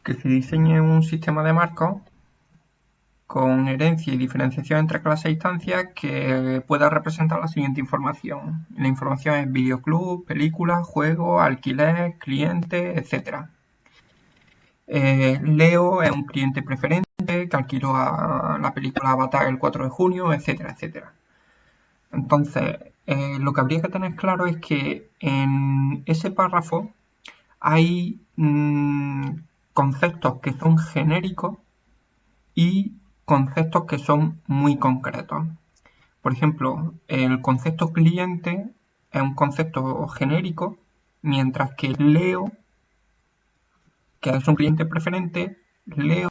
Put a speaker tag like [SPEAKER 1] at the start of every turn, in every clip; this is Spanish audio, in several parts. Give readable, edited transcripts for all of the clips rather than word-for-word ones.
[SPEAKER 1] que se diseñe un sistema de marcos con herencia y diferenciación entre clases e instancias que pueda representar la siguiente información. La información es videoclub, películas, juegos, alquiler, cliente, etc. Leo es un cliente preferente que alquiló la película Avatar el 4 de junio, etcétera, etcétera. Entonces, lo que habría que tener claro es que en ese párrafo hay conceptos que son genéricos y conceptos que son muy concretos. Por ejemplo, el concepto cliente es un concepto genérico, mientras que Leo, que es un cliente preferente, Leo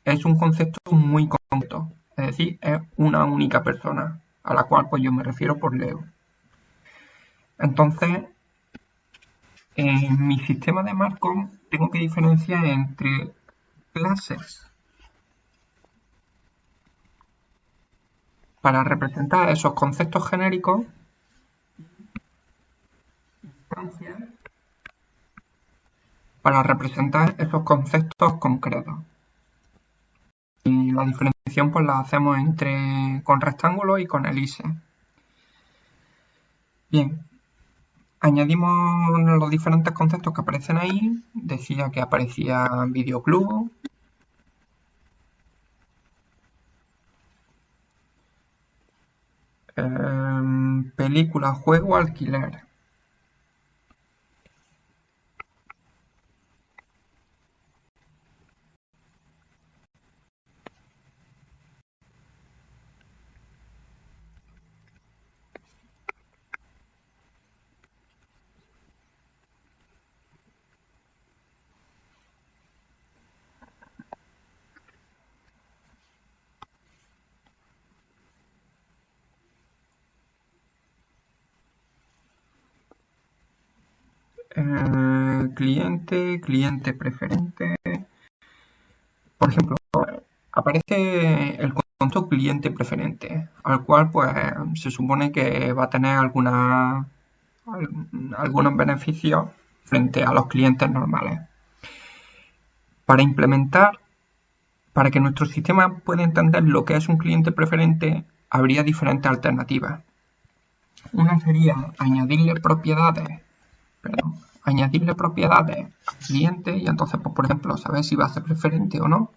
[SPEAKER 1] es un concepto muy concreto, es decir, es una única persona, a la cual pues yo me refiero por Leo. Entonces, en mi sistema de marcos tengo que diferenciar entre clases para representar esos conceptos genéricos, instancias para representar esos conceptos concretos. Y la diferenciación pues la hacemos con rectángulos y con elipses. Bien, añadimos los diferentes conceptos que aparecen ahí. Decía que aparecía videoclub, película, juego, alquiler. Cliente, cliente preferente. Por ejemplo, aparece el concepto cliente preferente, al cual pues se supone que va a tener algunos beneficios frente a los clientes normales. Para implementar, para que nuestro sistema pueda entender lo que es un cliente preferente, habría diferentes alternativas. Una sería añadirle propiedades al cliente y entonces, pues, por ejemplo, saber si va a ser preferente o no.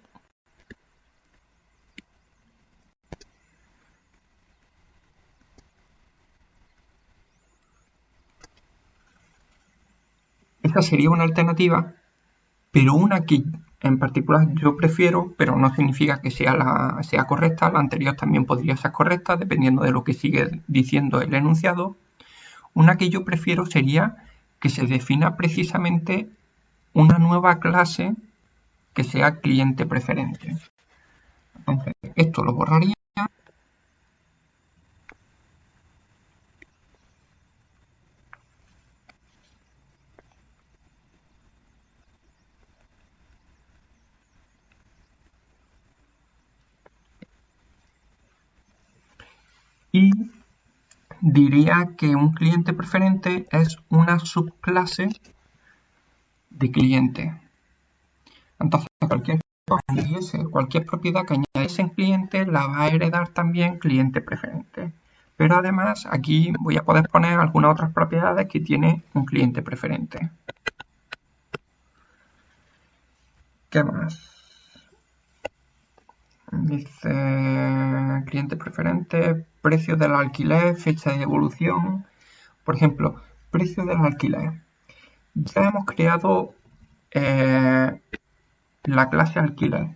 [SPEAKER 1] Esa sería una alternativa, pero una que en particular yo prefiero, pero no significa que sea correcta, la anterior también podría ser correcta, dependiendo de lo que sigue diciendo el enunciado. Una que yo prefiero sería que se defina precisamente una nueva clase que sea cliente preferente. Entonces, esto lo borraría y diría que un cliente preferente es una subclase de cliente. Entonces, cualquier propiedad que añadiese en cliente la va a heredar también cliente preferente. Pero además aquí voy a poder poner algunas otras propiedades que tiene un cliente preferente. ¿Qué más? Dice cliente preferente, precio del alquiler, fecha de devolución. Por ejemplo, precio del alquiler. Ya hemos creado la clase alquiler.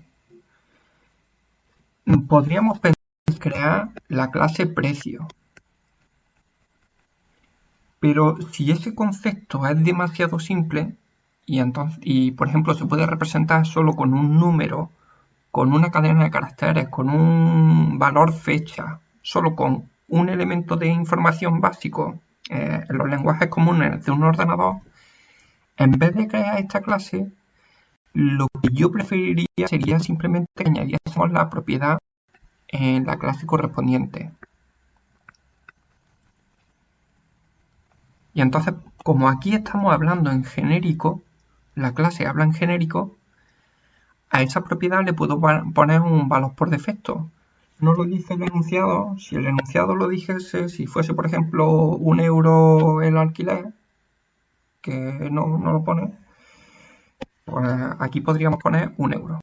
[SPEAKER 1] Podríamos crear la clase precio. Pero si ese concepto es demasiado simple y por ejemplo se puede representar solo con un número, con una cadena de caracteres, con un valor fecha, solo con un elemento de información básico en los lenguajes comunes de un ordenador, en vez de crear esta clase, lo que yo preferiría sería simplemente que añadiésemos la propiedad en la clase correspondiente. Y entonces, como aquí estamos hablando en genérico, la clase habla en genérico, a esa propiedad le puedo poner un valor por defecto. No lo dice el enunciado. Si el enunciado lo dijese, si fuese, por ejemplo, 1 € el alquiler, que no lo pone, pues aquí podríamos poner 1 €.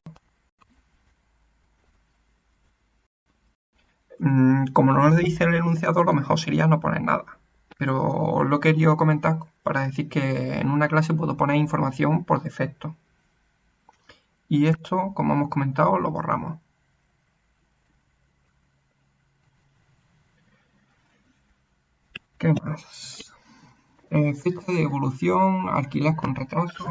[SPEAKER 1] Como no lo dice el enunciado, lo mejor sería no poner nada. Pero lo he querido comentar para decir que en una clase puedo poner información por defecto. Y esto, como hemos comentado, lo borramos. ¿Qué más? Fecha de evolución, alquiler con retraso.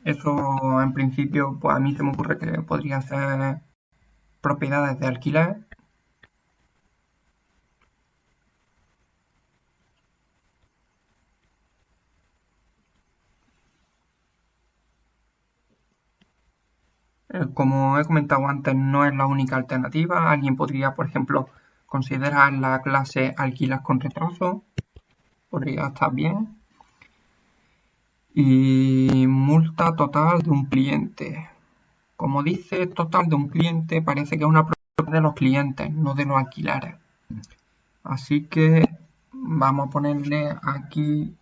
[SPEAKER 1] Eso en principio, pues a mí se me ocurre que podría ser propiedades de alquiler. Como he comentado antes, no es la única alternativa. Alguien podría, por ejemplo, considerar la clase alquiler con retraso. Podría estar bien. Y multa total de un cliente. Como dice total de un cliente, parece que es una propiedad de los clientes, no de los alquileres. Así que vamos a ponerle aquí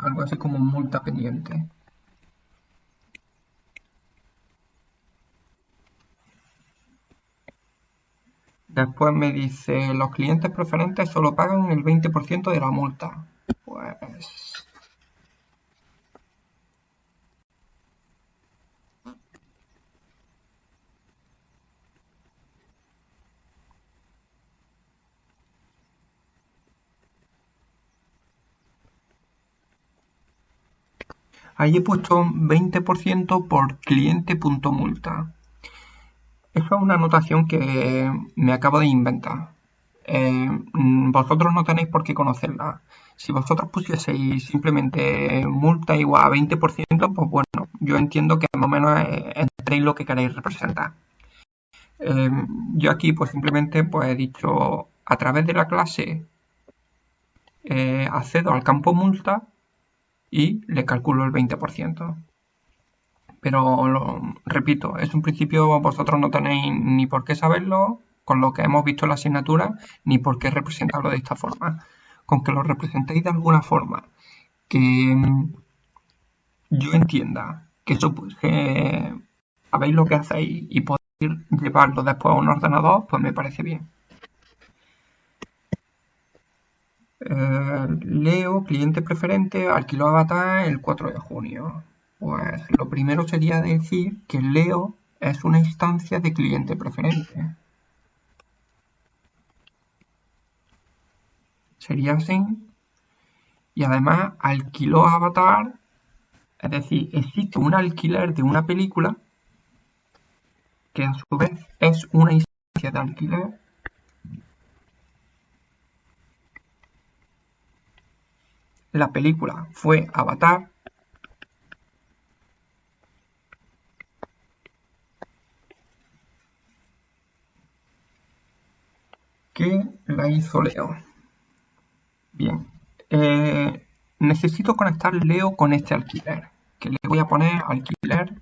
[SPEAKER 1] algo así como multa pendiente. Después me dice, los clientes preferentes solo pagan el 20% de la multa. Pues ahí he puesto 20% por cliente.multa. Esa es una anotación que me acabo de inventar. Vosotros no tenéis por qué conocerla. Si vosotros pusieseis simplemente multa igual a 20%, pues bueno, yo entiendo que más o menos entréis lo que queréis representar. Yo aquí pues simplemente pues he dicho a través de la clase accedo al campo multa y le calculo el 20%. Pero repito, es un principio, vosotros no tenéis ni por qué saberlo con lo que hemos visto en la asignatura, ni por qué representarlo de esta forma. Con que lo representéis de alguna forma que yo entienda que sabéis lo que hacéis y podéis llevarlo después a un ordenador, pues me parece bien. Leo, cliente preferente, alquiló Avatar el 4 de junio. Pues lo primero sería decir que Leo es una instancia de cliente preferente. Sería así. Y además alquiló Avatar, es decir, existe un alquiler de una película que a su vez es una instancia de alquiler. La película fue Avatar, que la hizo Leo. Bien. Necesito conectar Leo con este alquiler, que le voy a poner alquiler,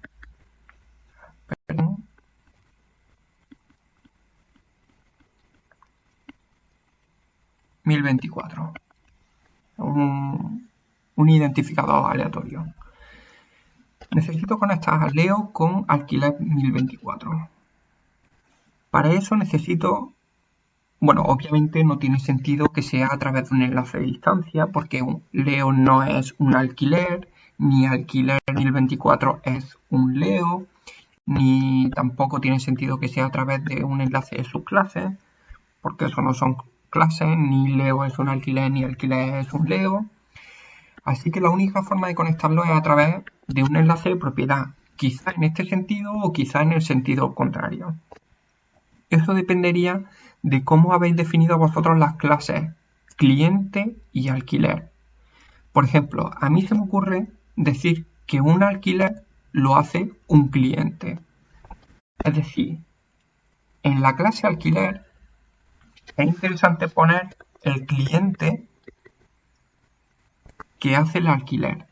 [SPEAKER 1] perdón, 1024. Un identificador aleatorio. Necesito conectar a Leo con alquiler 1024. Para eso necesito, bueno, obviamente no tiene sentido que sea a través de un enlace de distancia, porque Leo no es un alquiler, ni alquiler 1024 es un Leo, ni tampoco tiene sentido que sea a través de un enlace de subclases, porque eso no son clases, ni Leo es un alquiler, ni alquiler es un Leo. Así que la única forma de conectarlo es a través de un enlace de propiedad, quizá en este sentido o quizá en el sentido contrario. Eso dependería de cómo habéis definido vosotros las clases cliente y alquiler. Por ejemplo, a mí se me ocurre decir que un alquiler lo hace un cliente. Es decir, en la clase alquiler es interesante poner el cliente que hace el alquiler.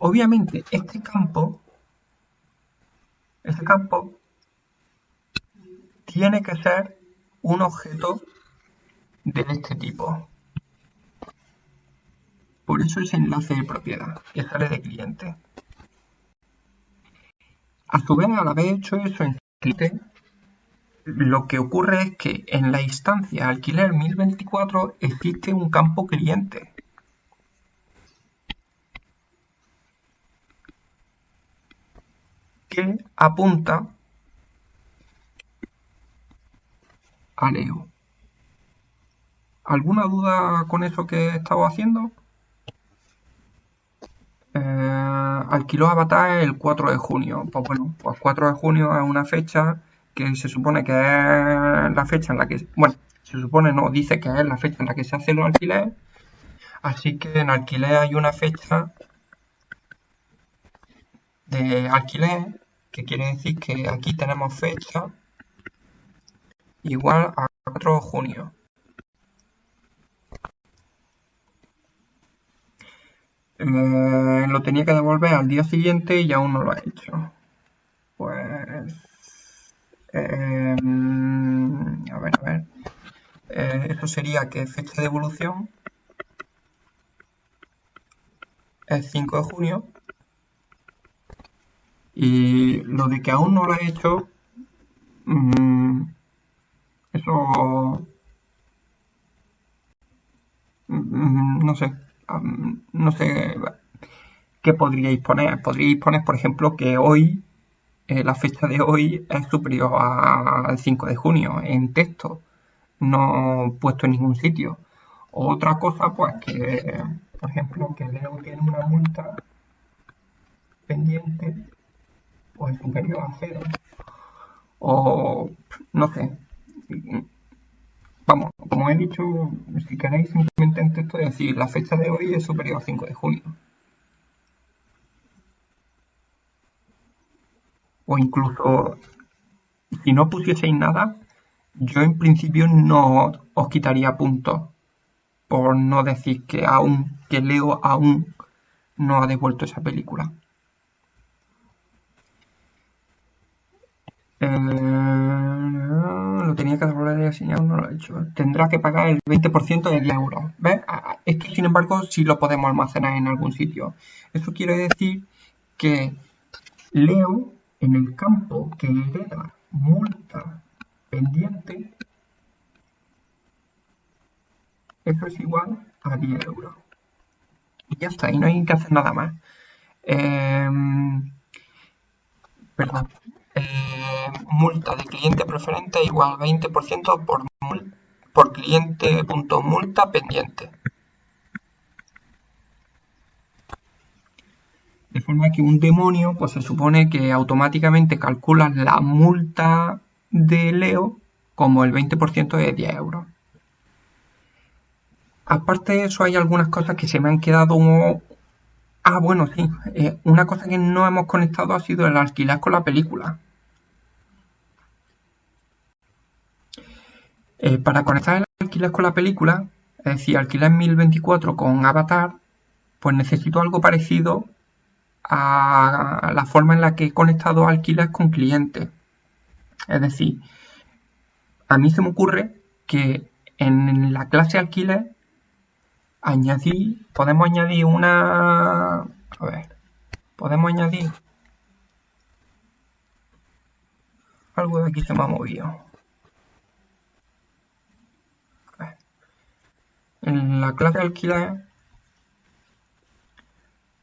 [SPEAKER 1] obviamente este campo tiene que ser un objeto de este tipo. Por eso es enlace de propiedad, que sale de cliente. A su vez, al haber hecho eso en cliente, lo que ocurre es que en la instancia alquiler 1024 existe un campo cliente. Que apunta a Leo. ¿Alguna duda con eso que he estado haciendo? Alquiló Avatar el 4 de junio. Pues bueno, pues 4 de junio es una fecha que se supone que es la fecha en la que... Bueno, se supone no, dice que es la fecha en la que se hace los alquileres. Así que en alquiler hay una fecha de alquiler, que quiere decir que aquí tenemos fecha igual a 4 de junio. Lo tenía que devolver al día siguiente y aún no lo ha hecho. Pues... a ver. Eso sería que fecha de devolución es 5 de junio. Y lo de que aún no lo ha hecho, eso no sé. No sé qué podríais poner. Podríais poner, por ejemplo, que hoy, la fecha de hoy es superior al 5 de junio en texto, no puesto en ningún sitio. Otra cosa, pues que, por ejemplo, que Leo tiene una multa pendiente o es superior a cero. O no sé. Vamos, como he dicho, si queréis simplemente en texto decir la fecha de hoy es superior al 5 de junio. O incluso, si no pusieseis nada, yo en principio no os quitaría puntos por no decir que Leo aún no ha devuelto esa película. Lo tenía que devolver y así aún no lo he hecho. Tendrá que pagar el 20% de 10 euros. ¿Ves? Esto, sin embargo, sí lo podemos almacenar en algún sitio. Eso quiere decir que Leo, en el campo que hereda multa pendiente, eso es igual a 10 euros. Y ya está, y no hay que hacer nada más. Perdón. Multa de cliente preferente igual 20% por cliente.multa pendiente. De forma que un demonio, pues se supone que automáticamente calcula la multa de Leo como el 20% de 10 euros. Aparte de eso, hay algunas cosas que se me han quedado bueno, sí. Una cosa que no hemos conectado ha sido el alquiler con la película. Para conectar el alquiler con la película, es decir, alquiler 1024 con Avatar, pues necesito algo parecido a la forma en la que he conectado alquiler con clientes. Es decir, a mí se me ocurre que en la clase alquiler podemos añadir podemos añadir algo de aquí se me ha movido. En la clase alquiler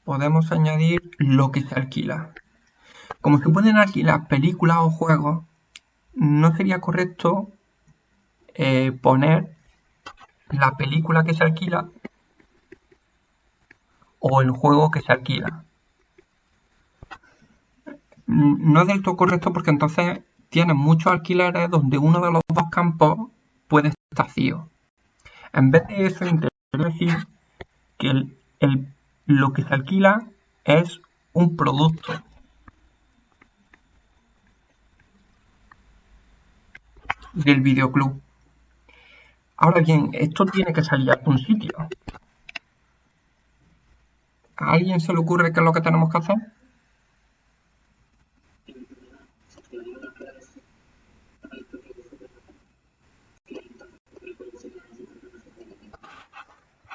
[SPEAKER 1] podemos añadir lo que se alquila. Como se pueden alquilar películas o juegos, no sería correcto poner la película que se alquila o el juego que se alquila. No es del todo correcto porque entonces tienes muchos alquileres donde uno de los dos campos puede estar vacío. En vez de eso, intentaría decir que lo que se alquila es un producto. Del videoclub. Ahora bien, esto tiene que salir a algún sitio. ¿A alguien se le ocurre qué es lo que tenemos que hacer?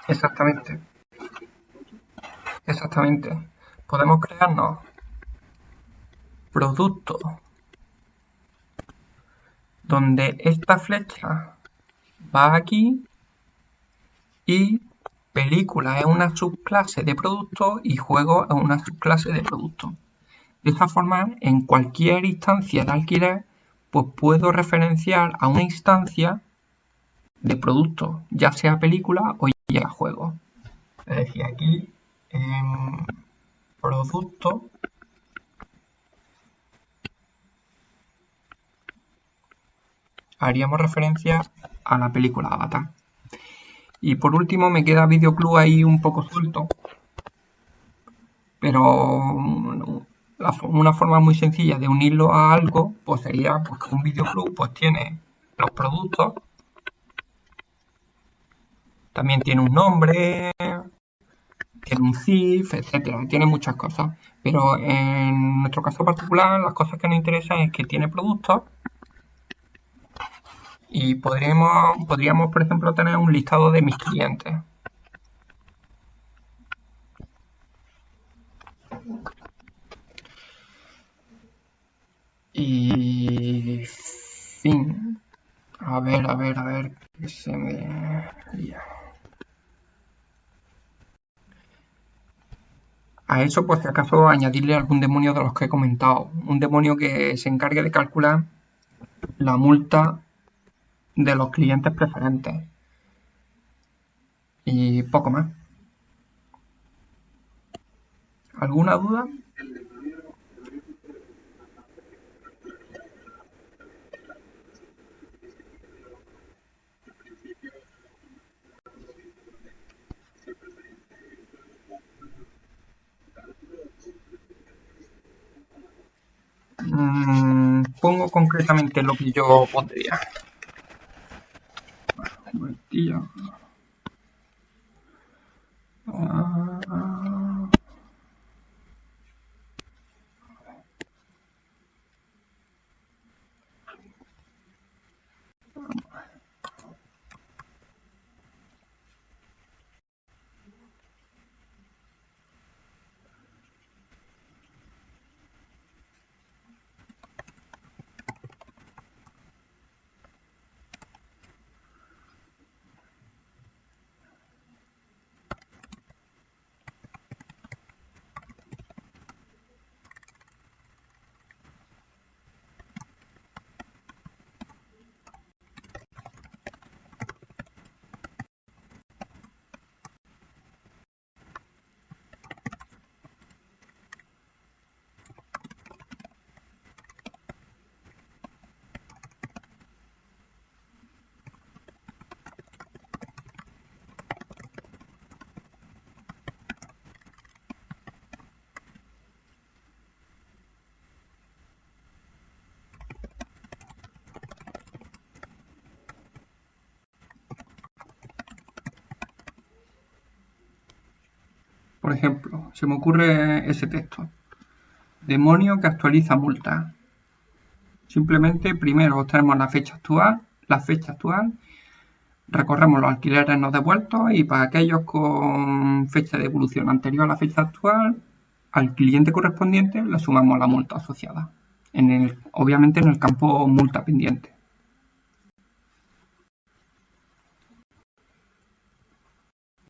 [SPEAKER 1] Exactamente, exactamente. Podemos crearnos productos donde esta flecha va aquí y película es una subclase de producto y juego es una subclase de producto. De esta forma, en cualquier instancia de alquiler, pues puedo referenciar a una instancia de producto, ya sea película o ya juego. Es decir, aquí en producto haríamos referencia a la película Avatar. Y por último me queda Videoclub ahí un poco suelto, pero una forma muy sencilla de unirlo a algo pues sería pues, que un videoclub pues tiene los productos, también tiene un nombre, tiene un CIF, etcétera, tiene muchas cosas. Pero en nuestro caso particular, las cosas que nos interesan es que tiene productos y podríamos, por ejemplo, tener un listado de mis clientes. Y fin. A ver, que se me lía. A eso, pues si acaso, añadirle algún demonio de los que he comentado. Un demonio que se encargue de calcular la multa de los clientes preferentes. Y poco más. ¿Alguna duda? Pongo concretamente lo que yo pondría. Un momentillo. Por ejemplo, se me ocurre ese texto. Demonio que actualiza multa. Simplemente primero obtenemos la fecha actual, recorremos los alquileres no devueltos y para aquellos con fecha de evolución anterior a la fecha actual, al cliente correspondiente le sumamos la multa asociada. Obviamente en el campo multa pendiente.